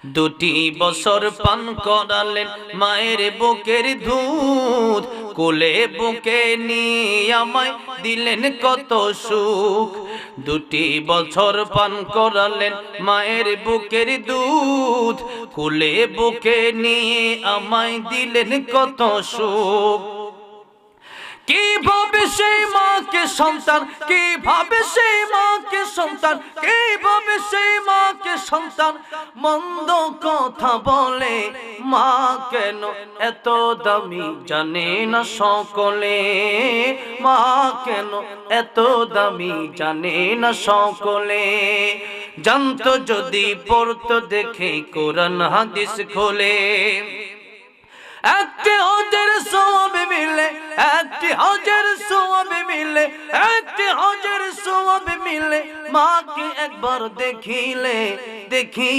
দুটি বছর পান করালেন মায়ের বুকের দুধ, কোলে বুকে নিয়ে আমায় দিলেন কত সুখ। দুটি বছর পান করালেন মায়ের বুকের দুধ, কোলে বুকে নিয়ে আমায় দিলেন কত সুখ। কিভাবে সেই মাকে সন্তান, কিভাবে সেই মাকে সন্তান, কিভাবে সেই মাকে সন্তান মন্দ কথা বলে। মা কেন এত দামি জানে না সকলে, মা কেন এত দামি জানে না সকলে। জানতো যদি পড়তো দেখে কোরআন হাদিস খোলে। একটি হজের সওয়াব মিলে, একটি হজের সওয়াব মিলে, একটি হজের সওয়াব মিলে মাকে একবার দেখিলে, দেখি